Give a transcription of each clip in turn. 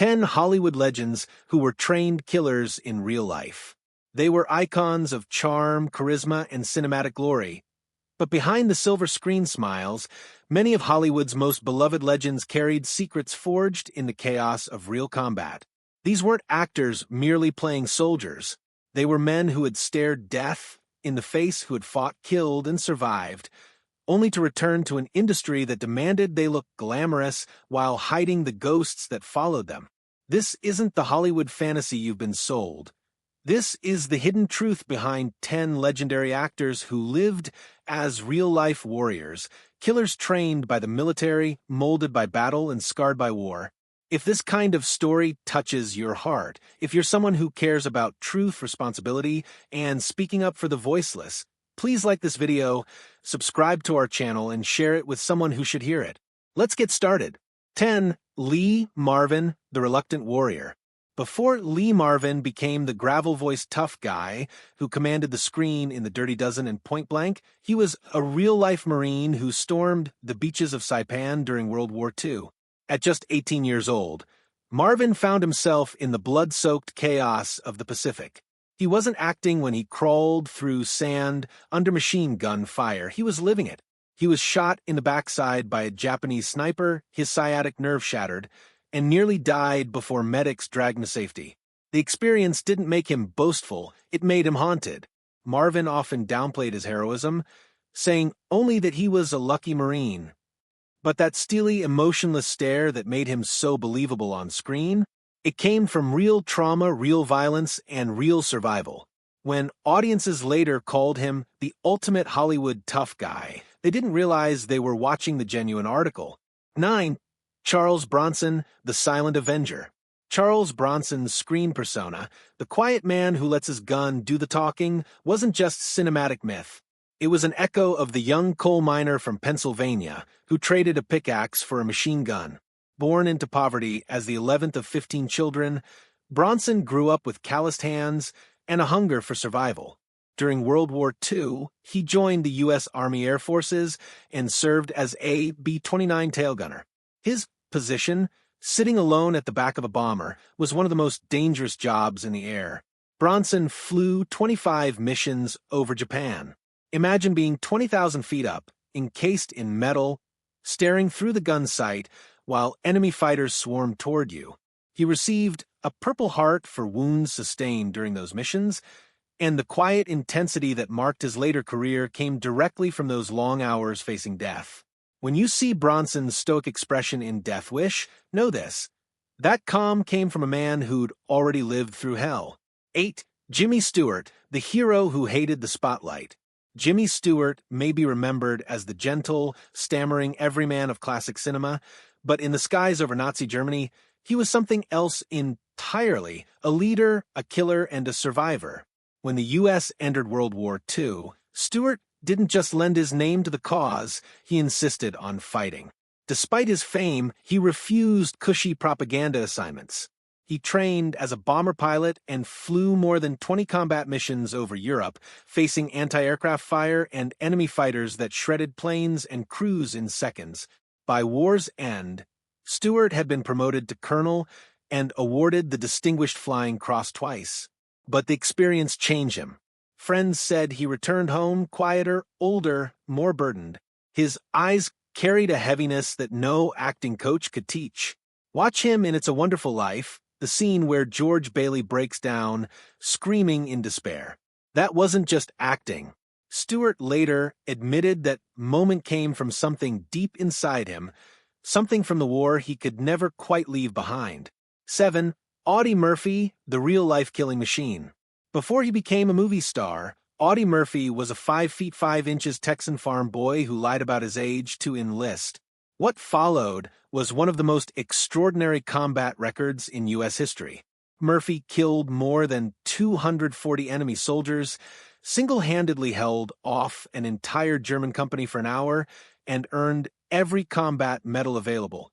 10 Hollywood legends who were trained killers in real life. They were icons of charm, charisma, and cinematic glory. But behind the silver screen smiles, many of Hollywood's most beloved legends carried secrets forged in the chaos of real combat. These weren't actors merely playing soldiers. They were men who had stared death in the face, who had fought, killed, and survived, only to return to an industry that demanded they look glamorous while hiding the ghosts that followed them. This isn't the Hollywood fantasy you've been sold. This is the hidden truth behind 10 legendary actors who lived as real-life warriors, killers trained by the military, molded by battle, and scarred by war. If this kind of story touches your heart, if you're someone who cares about truth, responsibility, and speaking up for the voiceless, please like this video, subscribe to our channel, and share it with someone who should hear it. Let's get started. 10. Lee Marvin, the Reluctant Warrior. Before Lee Marvin became the gravel-voiced tough guy who commanded the screen in The Dirty Dozen and Point Blank, he was a real-life Marine who stormed the beaches of Saipan during World War II. At just 18 years old, Marvin found himself in the blood-soaked chaos of the Pacific. He wasn't acting when he crawled through sand under machine gun fire. He was living it. He was shot in the backside by a Japanese sniper, his sciatic nerve shattered, and nearly died before medics dragged him to safety. The experience didn't make him boastful, it made him haunted. Marvin often downplayed his heroism, saying only that he was a lucky Marine. But that steely, emotionless stare that made him so believable on screen, it came from real trauma, real violence, and real survival. When audiences later called him the ultimate Hollywood tough guy, they didn't realize they were watching the genuine article. 9. Charles Bronson, the Silent Avenger. Charles Bronson's screen persona, the quiet man who lets his gun do the talking, wasn't just cinematic myth. It was an echo of the young coal miner from Pennsylvania who traded a pickaxe for a machine gun. Born into poverty as the 11th of 15 children, Bronson grew up with calloused hands and a hunger for survival. During World War II, he joined the U.S. Army Air Forces and served as a B-29 tail gunner. His position, sitting alone at the back of a bomber, was one of the most dangerous jobs in the air. Bronson flew 25 missions over Japan. Imagine being 20,000 feet up, encased in metal, staring through the gun sight while enemy fighters swarmed toward you. He received a Purple Heart for wounds sustained during those missions, and the quiet intensity that marked his later career came directly from those long hours facing death. When you see Bronson's stoic expression in Death Wish, know this. That calm came from a man who'd already lived through hell. 8. Jimmy Stewart, the hero who hated the spotlight. Jimmy Stewart may be remembered as the gentle, stammering everyman of classic cinema, but in The Skies Over Nazi Germany, he was something else entirely, a leader, a killer, and a survivor. When the U.S. entered World War II, Stewart didn't just lend his name to the cause, he insisted on fighting. Despite his fame, he refused cushy propaganda assignments. He trained as a bomber pilot and flew more than 20 combat missions over Europe, facing anti-aircraft fire and enemy fighters that shredded planes and crews in seconds. By war's end, Stewart had been promoted to colonel and awarded the Distinguished Flying Cross twice. But the experience changed him. Friends said he returned home quieter, older, more burdened. His eyes carried a heaviness that no acting coach could teach. Watch him in It's a Wonderful Life, the scene where George Bailey breaks down, screaming in despair. That wasn't just acting. Stewart later admitted that moment came from something deep inside him, something from the war he could never quite leave behind. 7. Audie Murphy, the real-life killing machine. Before he became a movie star, Audie Murphy was a 5 feet 5 inches Texan farm boy who lied about his age to enlist. What followed was one of the most extraordinary combat records in U.S. history. Murphy killed more than 240 enemy soldiers, single-handedly held off an entire German company for an hour, and earned every combat medal available,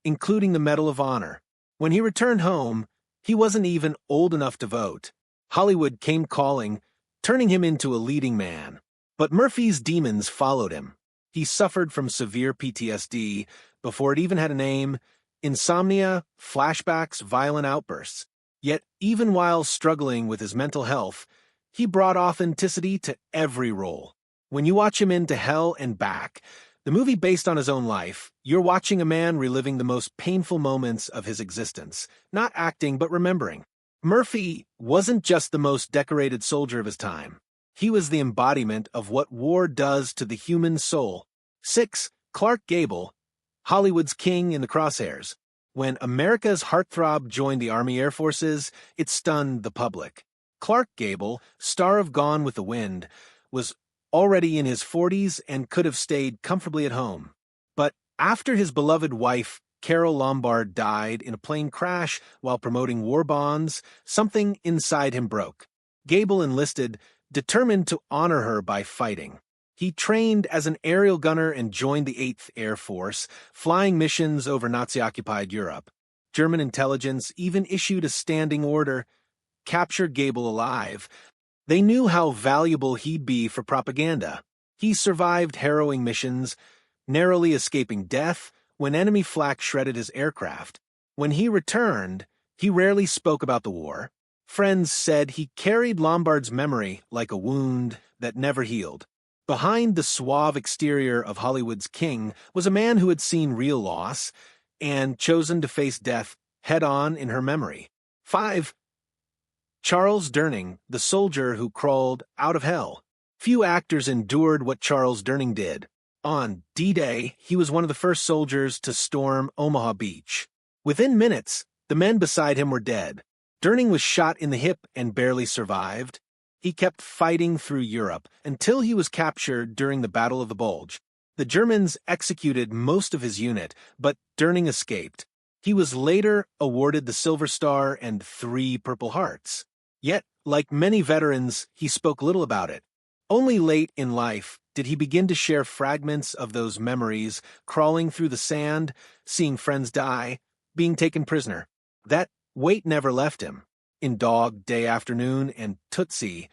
including the Medal of Honor. When he returned home, he wasn't even old enough to vote. Hollywood came calling, turning him into a leading man. But Murphy's demons followed him. He suffered from severe PTSD before it even had a name, insomnia, flashbacks, violent outbursts. Yet, even while struggling with his mental health, he brought authenticity to every role. When you watch him into Hell and Back, the movie based on his own life, you're watching a man reliving the most painful moments of his existence, not acting but remembering. Murphy wasn't just the most decorated soldier of his time. He was the embodiment of what war does to the human soul. 6. Clark Gable, Hollywood's king in the crosshairs. When America's heartthrob joined the Army Air Forces, it stunned the public. Clark Gable, star of Gone with the Wind, was already in his 40s and could have stayed comfortably at home. But after his beloved wife, Carol Lombard, died in a plane crash while promoting war bonds, something inside him broke. Gable enlisted, determined to honor her by fighting. He trained as an aerial gunner and joined the 8th Air Force, flying missions over Nazi-occupied Europe. German intelligence even issued a standing order: capture Gable alive. They knew how valuable he'd be for propaganda. He survived harrowing missions, narrowly escaping death when enemy flak shredded his aircraft. When he returned, he rarely spoke about the war. Friends said he carried Lombard's memory like a wound that never healed. Behind the suave exterior of Hollywood's king was a man who had seen real loss and chosen to face death head-on in her memory. 5. Charles Durning, the soldier who crawled out of hell. Few actors endured what Charles Durning did. On D-Day, he was one of the first soldiers to storm Omaha Beach. Within minutes, the men beside him were dead. Durning was shot in the hip and barely survived. He kept fighting through Europe until he was captured during the Battle of the Bulge. The Germans executed most of his unit, but Durning escaped. He was later awarded the Silver Star and 3 Purple Hearts. Yet, like many veterans, he spoke little about it. Only late in life did he begin to share fragments of those memories, crawling through the sand, seeing friends die, being taken prisoner. That weight never left him. In Dog Day Afternoon and Tootsie,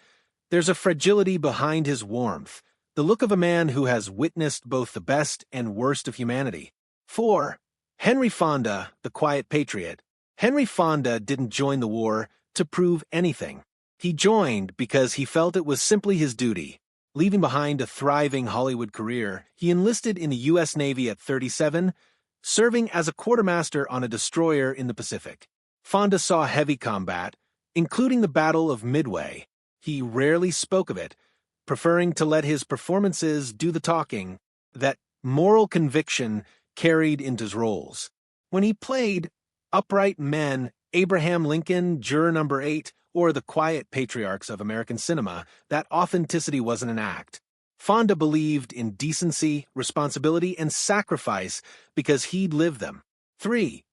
there's a fragility behind his warmth, the look of a man who has witnessed both the best and worst of humanity. 4. Henry Fonda, the Quiet Patriot. Henry Fonda didn't join the war to prove anything. He joined because he felt it was simply his duty. Leaving behind a thriving Hollywood career, he enlisted in the U.S. Navy at 37, serving as a quartermaster on a destroyer in the Pacific. Fonda saw heavy combat, including the Battle of Midway. He rarely spoke of it, preferring to let his performances do the talking. That moral conviction carried into his roles. When he played upright men, Abraham Lincoln, Juror Number 8, or the quiet patriarchs of American cinema, that authenticity wasn't an act. Fonda believed in decency, responsibility, and sacrifice because he'd lived them. 3.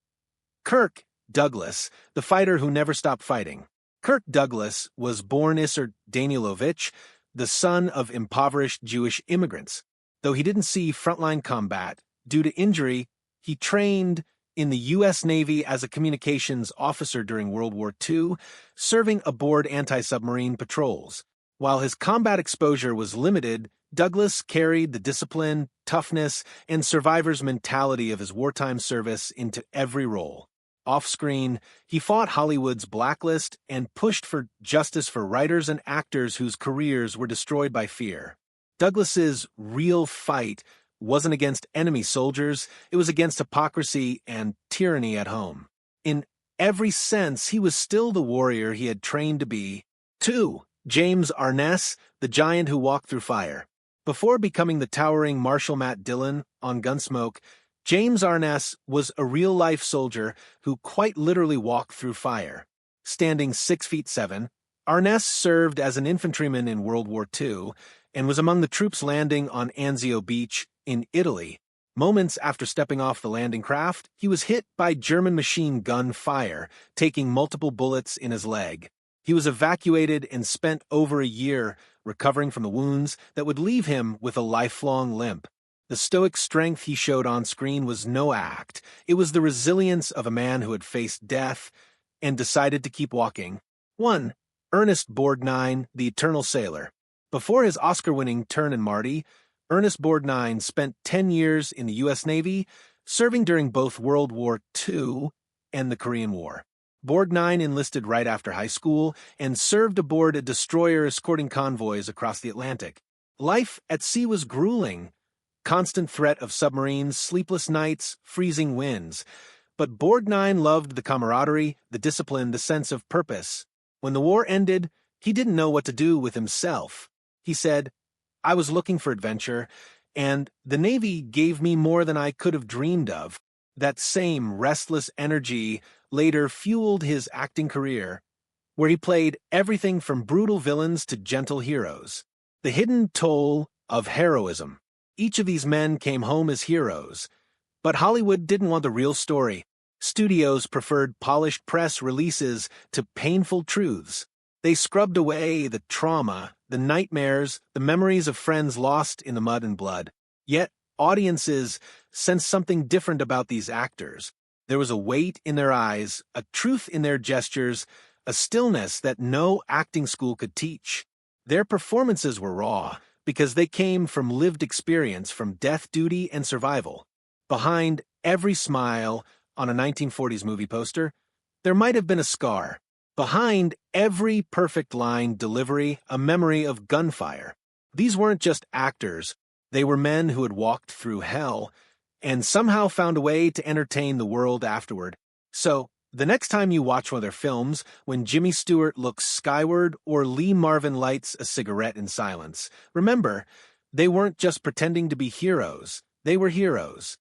Kirk Douglas, the fighter who never stopped fighting. Kirk Douglas was born Isser Danilovich, the son of impoverished Jewish immigrants. Though he didn't see frontline combat, due to injury, he trained in the U.S. Navy as a communications officer during World War II, serving aboard anti-submarine patrols. While his combat exposure was limited, Douglas carried the discipline, toughness, and survivor's mentality of his wartime service into every role. Off-screen, he fought Hollywood's blacklist and pushed for justice for writers and actors whose careers were destroyed by fear. Douglas's real fight wasn't against enemy soldiers, it was against hypocrisy and tyranny at home. In every sense, he was still the warrior he had trained to be. 2. James Arness, the giant who walked through fire. Before becoming the towering Marshal Matt Dillon on Gunsmoke, James Arness was a real-life soldier who quite literally walked through fire. Standing 6'7", Arness served as an infantryman in World War II and was among the troops landing on Anzio Beach in Italy. Moments after stepping off the landing craft, he was hit by German machine gun fire, taking multiple bullets in his leg. He was evacuated and spent over a year recovering from the wounds that would leave him with a lifelong limp. The stoic strength he showed on screen was no act. It was the resilience of a man who had faced death and decided to keep walking. 1. Ernest Borgnine, the Eternal Sailor. Before his Oscar-winning Turn and Marty, Ernest Borgnine spent 10 years in the U.S. Navy, serving during both World War II and the Korean War. Borgnine enlisted right after high school and served aboard a destroyer escorting convoys across the Atlantic. Life at sea was grueling. Constant threat of submarines, sleepless nights, freezing winds. But Borgnine loved the camaraderie, the discipline, the sense of purpose. When the war ended, he didn't know what to do with himself. He said, "I was looking for adventure, and the Navy gave me more than I could have dreamed of." That same restless energy later fueled his acting career, where he played everything from brutal villains to gentle heroes. The hidden toll of heroism. Each of these men came home as heroes. But Hollywood didn't want the real story. Studios preferred polished press releases to painful truths. They scrubbed away the trauma, the nightmares, the memories of friends lost in the mud and blood. Yet, audiences sensed something different about these actors. There was a weight in their eyes, a truth in their gestures, a stillness that no acting school could teach. Their performances were raw because they came from lived experience, from death duty and survival. Behind every smile on a 1940s movie poster, there might have been a scar. Behind every perfect line delivery, a memory of gunfire. These weren't just actors. They were men who had walked through hell and somehow found a way to entertain the world afterward. So, the next time you watch one of their films, when Jimmy Stewart looks skyward or Lee Marvin lights a cigarette in silence, remember, they weren't just pretending to be heroes. They were heroes.